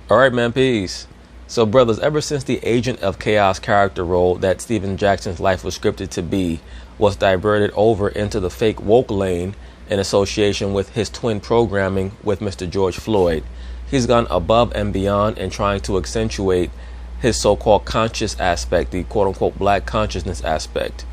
Alright, man, peace. So, brothers, ever since the Agent of Chaos character role that Steven Jackson's life was scripted to be was diverted over into the fake woke lane in association with his twin programming with Mr. George Floyd, he's gone above and beyond in trying to accentuate his so-called conscious aspect, the quote-unquote black consciousness aspect,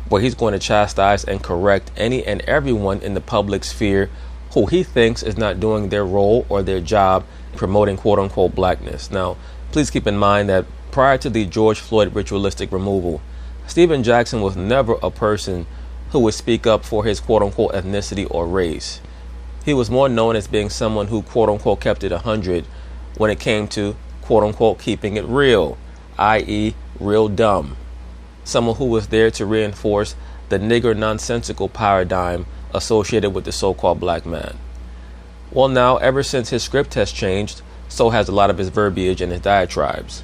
where he's going to chastise and correct any and everyone in the public sphere who he thinks is not doing their role or their job promoting quote-unquote blackness. Now, please keep in mind that prior to the George Floyd ritualistic removal, Steven Jackson was never a person who would speak up for his quote-unquote ethnicity or race. He was more known as being someone who quote-unquote kept it 100 when it came to quote-unquote keeping it real, i.e. real dumb. Someone who was there to reinforce the nigger nonsensical paradigm associated with the so-called black man. Well, now, ever since his script has changed, so has a lot of his verbiage and his diatribes.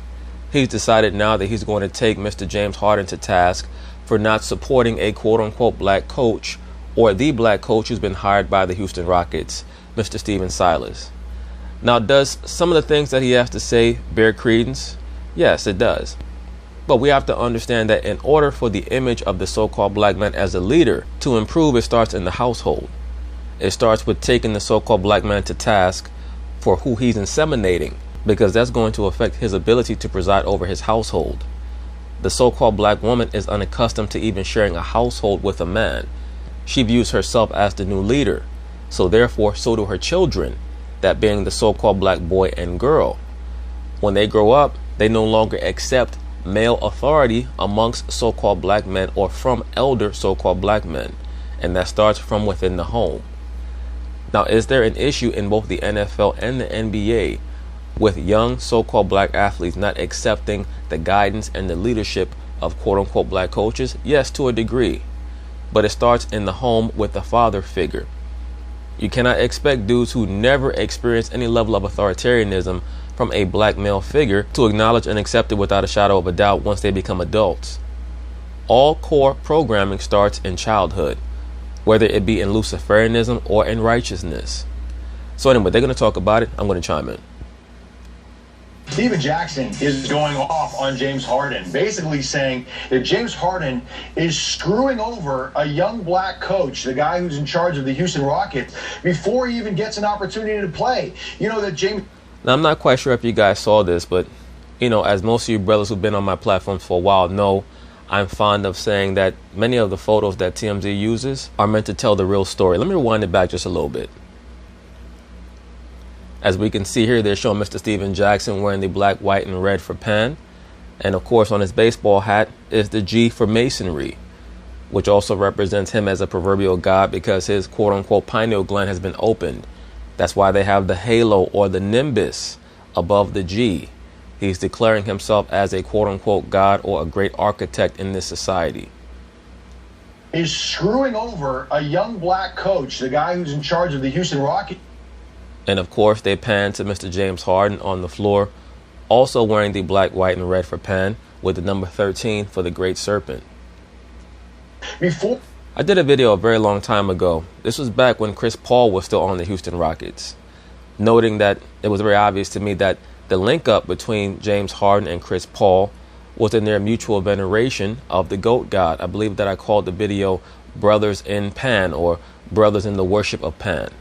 He's decided now that he's going to take Mr. James Harden to task for not supporting a quote-unquote black coach, or the black coach who's been hired by the Houston Rockets, Mr. Stephen Silas. Now, does some of the things that he has to say bear credence? Yes, it does. But we have to understand that in order for the image of the so-called black man as a leader to improve, it starts in the household. It starts with taking the so-called black man to task for who he's inseminating, because that's going to affect his ability to preside over his household. The so-called black woman is unaccustomed to even sharing a household with a man. She views herself as the new leader, so therefore so do her children, that being the so-called black boy and girl. When they grow up, they no longer accept male authority amongst so-called black men or from elder so-called black men, and that starts from within the home. Now, is there an issue in both the NFL and the NBA with young so-called black athletes not accepting the guidance and the leadership of quote-unquote black coaches? Yes, to a degree, but it starts in the home with the father figure. You cannot expect dudes who never experience any level of authoritarianism from a black male figure to acknowledge and accept it without a shadow of a doubt once they become adults. All core programming starts in childhood, whether it be in Luciferianism or in righteousness. So anyway, they're going to talk about it. I'm going to chime in. Steven Jackson is going off on James Harden, basically saying that James Harden is screwing over a young black coach, the guy who's in charge of the Houston Rockets, before he even gets an opportunity to play. You know that James... Now, I'm not quite sure if you guys saw this, but, you know, as most of you brothers who've been on my platforms for a while know, I'm fond of saying that many of the photos that TMZ uses are meant to tell the real story. Let me rewind it back just a little bit. As we can see here, they're showing Mr. Steven Jackson wearing the black, white, and red for Penn. And of course, on his baseball hat is the G for Masonry, which also represents him as a proverbial god because his quote-unquote pineal gland has been opened. That's why they have the halo or the nimbus above the G. He's declaring himself as a quote-unquote god or a great architect in this society. Is screwing over a young black coach, the guy who's in charge of the Houston Rockets. And of course, they pan to Mr. James Harden on the floor, also wearing the black, white, and red for Penn, with the number 13 for the Great Serpent. I did a video a very long time ago. This was back when Chris Paul was still on the Houston Rockets, noting that it was very obvious to me that the link up between James Harden and Chris Paul was in their mutual veneration of the GOAT God. I believe that I called the video Brothers in Pan, or Brothers in the Worship of Pan.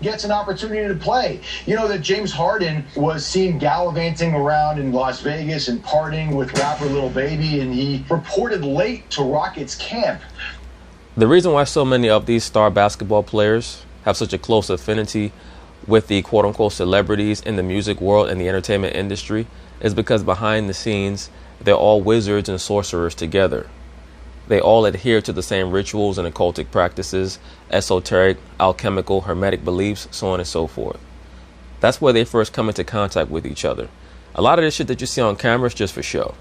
Gets an opportunity to play. You know that James Harden was seen gallivanting around in Las Vegas and partying with rapper Lil Baby, and he reported late to Rockets camp. The reason why so many of these star basketball players have such a close affinity with the quote-unquote celebrities in the music world and the entertainment industry is because behind the scenes, they're all wizards and sorcerers together. They all adhere to the same rituals and occultic practices, esoteric, alchemical, hermetic beliefs, so on and so forth. That's where they first come into contact with each other. A lot of this shit that you see on camera is just for show.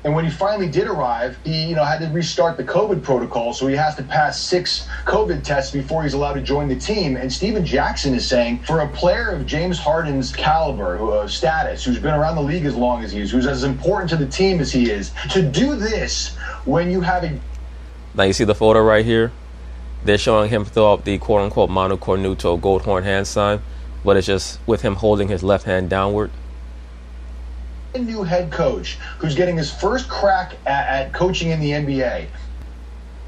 And when he finally did arrive, he had to restart the COVID protocol, so he has to pass 6 COVID tests before he's allowed to join the team. And Steven Jackson is saying, for a player of James Harden's caliber, status, who's been around the league as long as he is, who's as important to the team as he is, to do this when you have a... Now you see the photo right here? They're showing him throw up the quote-unquote Manu Cornuto gold horn hand sign. but it's just with him holding his left hand downward. A new head coach who's getting his first crack at coaching in the NBA.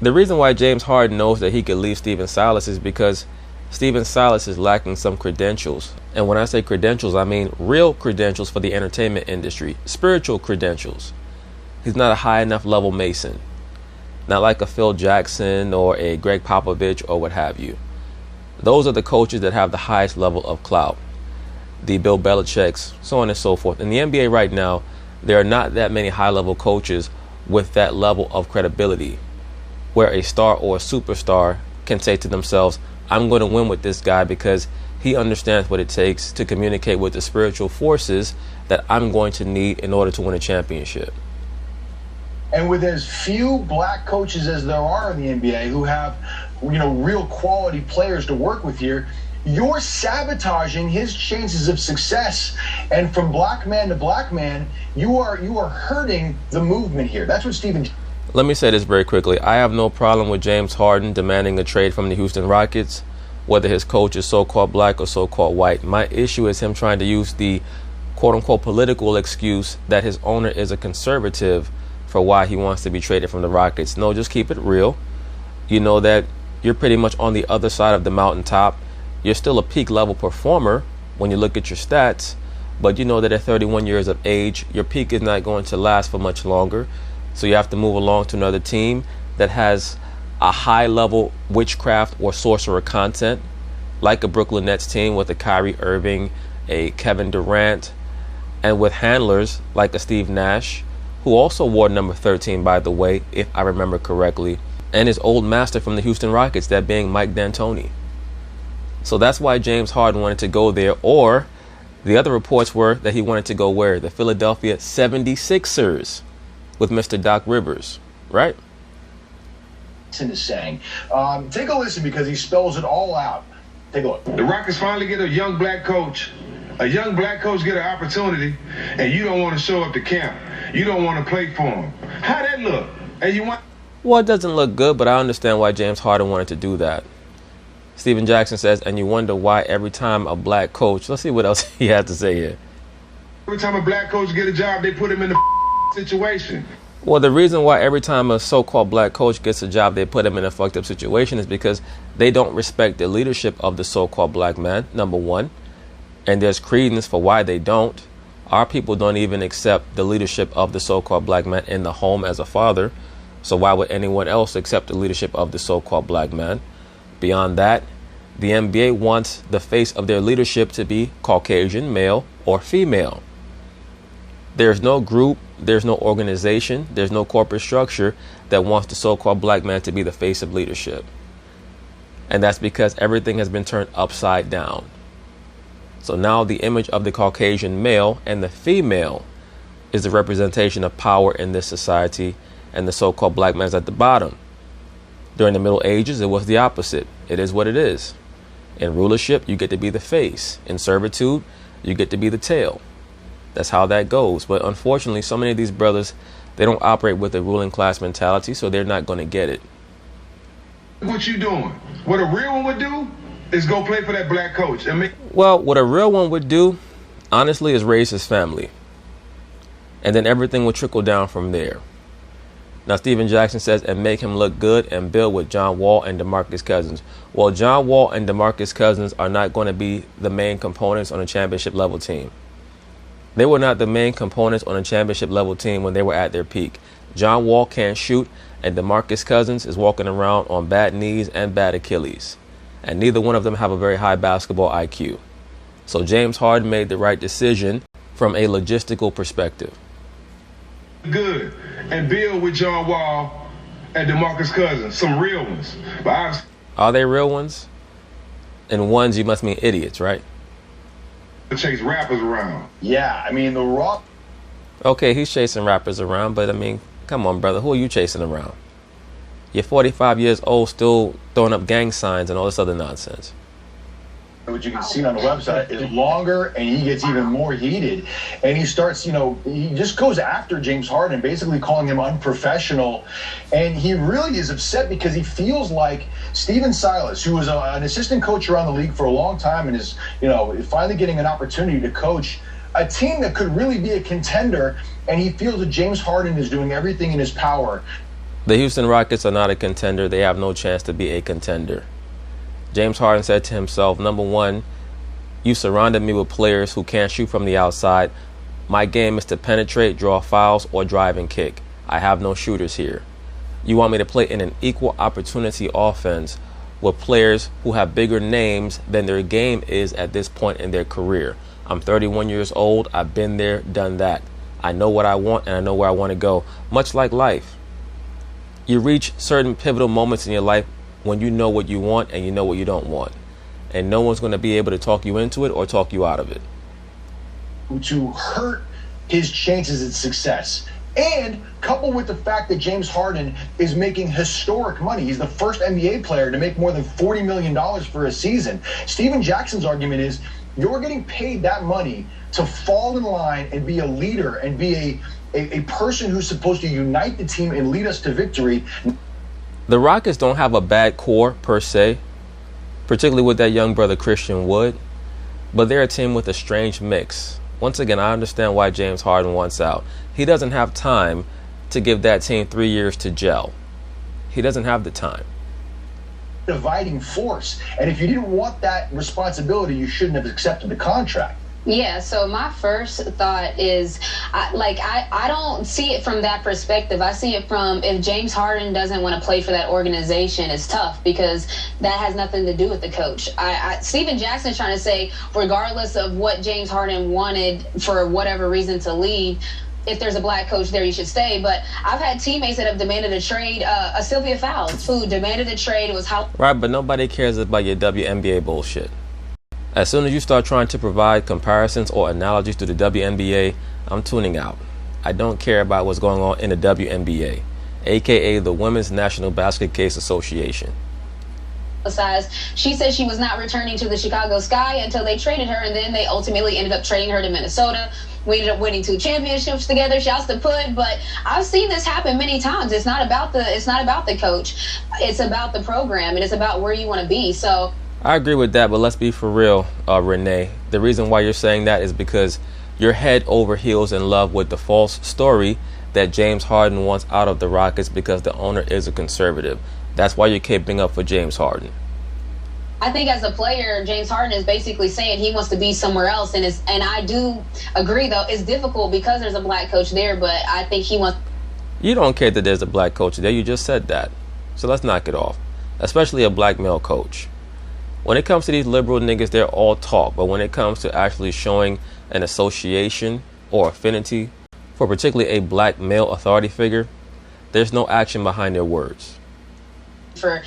The reason why James Harden knows that he could leave Stephen Silas is because Stephen Silas is lacking some credentials. And when I say credentials, I mean real credentials for the entertainment industry, spiritual credentials. He's not a high enough level Mason, not like a Phil Jackson or a Greg Popovich or what have you. Those are the coaches that have the highest level of clout. The Bill Belichick's, so on and so forth. In the NBA right now, there are not that many high-level coaches with that level of credibility, where a star or a superstar can say to themselves, I'm going to win with this guy because he understands what it takes to communicate with the spiritual forces that I'm going to need in order to win a championship. And with as few black coaches as there are in the NBA who have, real quality players to work with here, you're sabotaging his chances of success. And from black man to black man, you are hurting the movement here. That's what Stephen. Let me say this very quickly. I have no problem with James Harden demanding a trade from the Houston Rockets, whether his coach is so-called black or so-called white. My issue is him trying to use the quote-unquote political excuse that his owner is a conservative for why he wants to be traded from the Rockets. No, just keep it real. You know that you're pretty much on the other side of the mountaintop. You're still a peak level performer when you look at your stats, but you know that at 31 years of age, your peak is not going to last for much longer. So you have to move along to another team that has a high level witchcraft or sorcerer content, like a Brooklyn Nets team with a Kyrie Irving, a Kevin Durant, and with handlers like a Steve Nash, who also wore number 13, by the way, if I remember correctly, and his old master from the Houston Rockets, that being Mike D'Antoni. So that's why James Harden wanted to go there, or the other reports were that he wanted to go where? The Philadelphia 76ers with Mr. Doc Rivers, right? Is saying. Take a listen because he spells it all out. Take a look. The Rockets finally get a young black coach. A young black coach get an opportunity, and you don't want to show up to camp. You don't want to play for him. How that look? And you want? Well, it doesn't look good, but I understand why James Harden wanted to do that. Steven Jackson says, and you wonder why every time a black coach, let's see what else he had to say here. Every time a black coach get a job, they put him in the situation. Well, the reason why every time a so-called black coach gets a job, they put him in a fucked up situation is because they don't respect the leadership of the so-called black man, number one. And there's credence for why they don't. Our people don't even accept the leadership of the so-called black man in the home as a father. So why would anyone else accept the leadership of the so-called black man? Beyond that, the NBA wants the face of their leadership to be Caucasian, male, or female. There's no group, there's no organization, there's no corporate structure that wants the so-called black man to be the face of leadership. And that's because everything has been turned upside down. So now the image of the Caucasian male and the female is the representation of power in this society, and the so-called black man's at the bottom. During the Middle Ages, it was the opposite. It is what it is. In rulership, you get to be the face. In servitude, you get to be the tail. That's how that goes. But unfortunately, so many of these brothers, they don't operate with a ruling class mentality, so they're not going to get it. What you doing? What a real one would do is go play for that black coach. Well, what a real one would do, honestly, is raise his family. And then everything will trickle down from there. Now, Steven Jackson says, and make him look good and build with John Wall and DeMarcus Cousins. Well, John Wall and DeMarcus Cousins are not going to be the main components on a championship level team. They were not the main components on a championship level team when they were at their peak. John Wall can't shoot, and DeMarcus Cousins is walking around on bad knees and bad Achilles. And neither one of them have a very high basketball IQ. So James Harden made the right decision from a logistical perspective. Good. And build with John Wall and DeMarcus Cousins, some real ones. But are they real ones? And ones, you must mean idiots, right? Chase rappers around. Yeah, I mean, the Rock. Okay, he's chasing rappers around, but I mean, come on, brother. Who are you chasing around? You're 45 years old, still throwing up gang signs and all this other nonsense. which you can see on the website, is longer, and he gets even more heated. And he starts, he just goes after James Harden, basically calling him unprofessional. And he really is upset because he feels like Stephen Silas, who was an assistant coach around the league for a long time and is, finally getting an opportunity to coach a team that could really be a contender, and he feels that James Harden is doing everything in his power. The Houston Rockets are not a contender. They have no chance to be a contender. James Harden said to himself, number one, you surrounded me with players who can't shoot from the outside. My game is to penetrate, draw fouls, or drive and kick. I have no shooters here. You want me to play in an equal opportunity offense with players who have bigger names than their game is at this point in their career. I'm 31 years old. I've been there, done that. I know what I want, and I know where I want to go. Much like life. You reach certain pivotal moments in your life when you know what you want and you know what you don't want. And no one's going to be able to talk you into it or talk you out of it. To hurt his chances at success. And coupled with the fact that James Harden is making historic money. He's the first NBA player to make more than $40 million for a season. Stephen Jackson's argument is you're getting paid that money to fall in line and be a leader and be a person who's supposed to unite the team and lead us to victory. The Rockets don't have a bad core per se, particularly with that young brother Christian Wood, but they're a team with a strange mix. Once again, I understand why James Harden wants out. He doesn't have time to give that team 3 years to gel. He doesn't have the time. Dividing force. And if you didn't want that responsibility, you shouldn't have accepted the contract. Yeah, so my first thought is, I don't see it from that perspective. I see it from, if James Harden doesn't want to play for that organization, it's tough because that has nothing to do with the coach. Stephen Jackson's trying to say, regardless of what James Harden wanted for whatever reason to leave, if there's a black coach there, you should stay. But I've had teammates that have demanded a trade. Sylvia Fowles, who demanded a trade, was how. Right, but nobody cares about your WNBA bullshit. As soon as you start trying to provide comparisons or analogies to the WNBA, I'm tuning out. I don't care about what's going on in the WNBA, aka the Women's National Basketball Association. She said she was not returning to the Chicago Sky until they traded her, and then they ultimately ended up trading her to Minnesota. We ended up winning 2 championships together. Shouts to Put, but I've seen this happen many times. It's not about the coach. It's about the program, and it's about where you want to be. So I agree with that, but let's be for real, Renee. The reason why you're saying that is because you're head over heels in love with the false story that James Harden wants out of the Rockets because the owner is a conservative. That's why you're caping up for James Harden. I think as a player, James Harden is basically saying he wants to be somewhere else, and I do agree, though, it's difficult because there's a black coach there, but I think he wants. You don't care that there's a black coach there. You just said that. So let's knock it off, especially a black male coach. When it comes to these liberal niggas, they're all talk. But when it comes to actually showing an association or affinity for particularly a black male authority figure, there's no action behind their words. For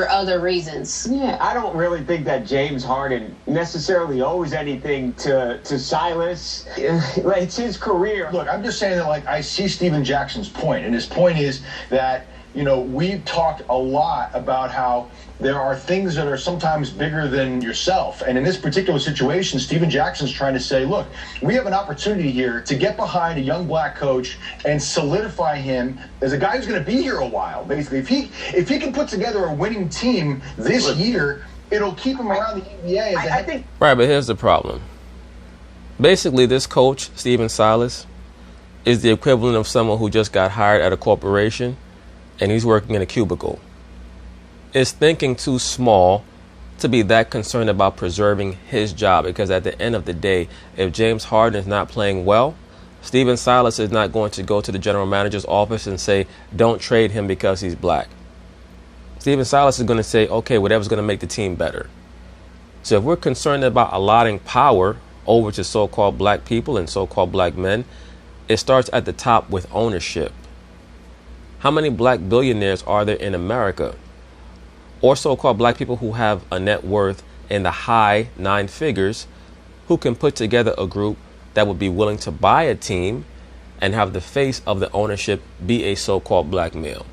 other reasons. Yeah, I don't really think that James Harden necessarily owes anything to Silas. It's his career. Look, I'm just saying that, I see Stephen Jackson's point, and his point is that, we've talked a lot about how there are things that are sometimes bigger than yourself. And in this particular situation, Stephen Jackson's trying to say, look, we have an opportunity here to get behind a young black coach and solidify him as a guy who's going to be here a while. Basically, if he can put together a winning team this year, it'll keep him around the NBA. I think. Right, but here's the problem. Basically, this coach, Stephen Silas, is the equivalent of someone who just got hired at a corporation and he's working in a cubicle. Is thinking too small to be that concerned about preserving his job, because at the end of the day, if James Harden is not playing well, Stephen Silas is not going to go to the general manager's office and say, don't trade him because he's black. Stephen Silas is going to say, okay, whatever's going to make the team better. So if we're concerned about allotting power over to so-called black people and so-called black men, it starts at the top with ownership. How many black billionaires are there in America? Or so-called black people who have a net worth in the high 9 figures who can put together a group that would be willing to buy a team and have the face of the ownership be a so-called black male?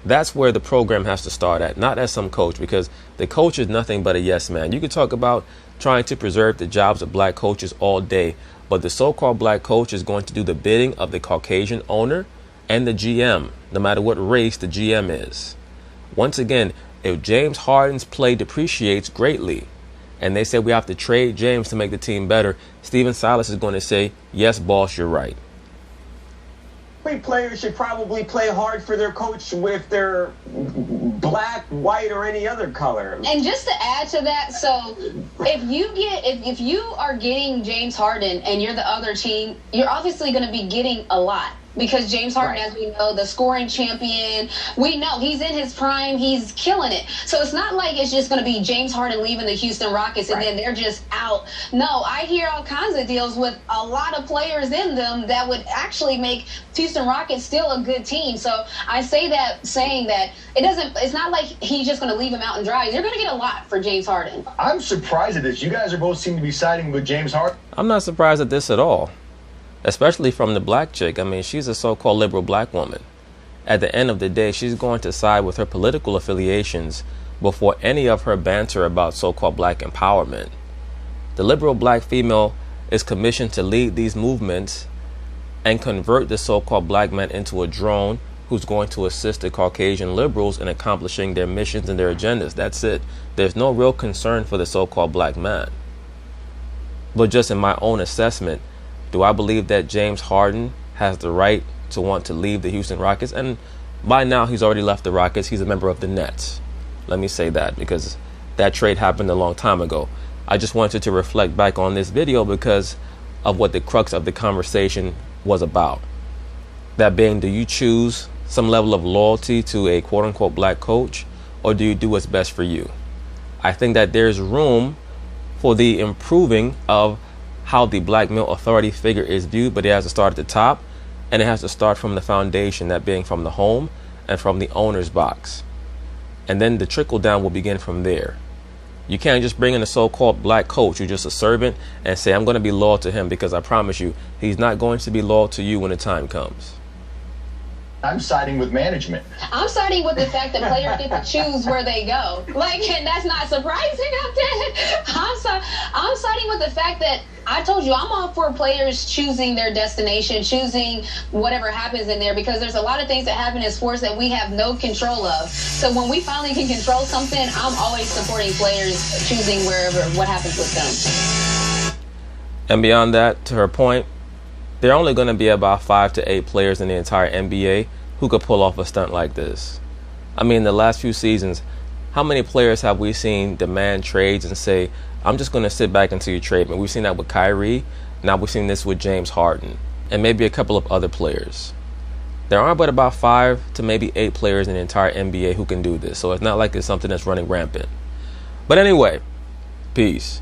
That's where the program has to start at, not as some coach, because the coach is nothing but a yes man. You can talk about trying to preserve the jobs of black coaches all day, but the so-called black coach is going to do the bidding of the Caucasian owner and the GM, no matter what race the GM is. Once again, if James Harden's play depreciates greatly, and they say we have to trade James to make the team better, Stephen Silas is going to say, yes, boss, you're right. Players should probably play hard for their coach if they're black, white, or any other color. And just to add to that, so if you are getting James Harden and you're the other team, you're obviously going to be getting a lot. Because James Harden, as we know, the scoring champion, we know he's in his prime, he's killing it. So it's not like it's just going to be James Harden leaving the Houston Rockets and then they're just out. No, I hear all kinds of deals with a lot of players in them that would actually make Houston Rockets still a good team. So I say that saying that it's not like he's just going to leave him out and dry. You're going to get a lot for James Harden. I'm surprised at this. You guys are both seem to be siding with James Harden. I'm not surprised at this at all. Especially from the black chick. I mean, she's a so-called liberal black woman. At the end of the day, she's going to side with her political affiliations before any of her banter about so-called black empowerment. The liberal black female is commissioned to lead these movements and convert the so-called black man into a drone who's going to assist the Caucasian liberals in accomplishing their missions and their agendas. That's it. There's no real concern for the so-called black man. But just in my own assessment, do I believe that James Harden has the right to want to leave the Houston Rockets? And by now, he's already left the Rockets. He's a member of the Nets. Let me say that because that trade happened a long time ago. I just wanted to reflect back on this video because of what the crux of the conversation was about. That being, do you choose some level of loyalty to a quote-unquote black coach, or do you do what's best for you? I think that there's room for the improving of how the black male authority figure is viewed, but it has to start at the top, and it has to start from the foundation, that being from the home and from the owner's box. And then the trickle down will begin from there. You can't just bring in a so-called black coach who's just a servant and say, I'm going to be loyal to him, because I promise you, he's not going to be loyal to you when the time comes. I'm siding with management. I'm siding with the fact that players get to choose where they go. And that's not surprising. I'm siding with the fact that I told you I'm all for players choosing their destination, choosing whatever happens in there, because there's a lot of things that happen in sports that we have no control of. So when we finally can control something, I'm always supporting players choosing what happens with them. And beyond that, to her point, there are only going to be about 5 to 8 players in the entire NBA who could pull off a stunt like this. I mean, the last few seasons, how many players have we seen demand trades and say, I'm just going to sit back until you trade me? We've seen that with Kyrie. Now we've seen this with James Harden and maybe a couple of other players. There are but about 5 to maybe 8 players in the entire NBA who can do this. So it's not like it's something that's running rampant. But anyway, peace.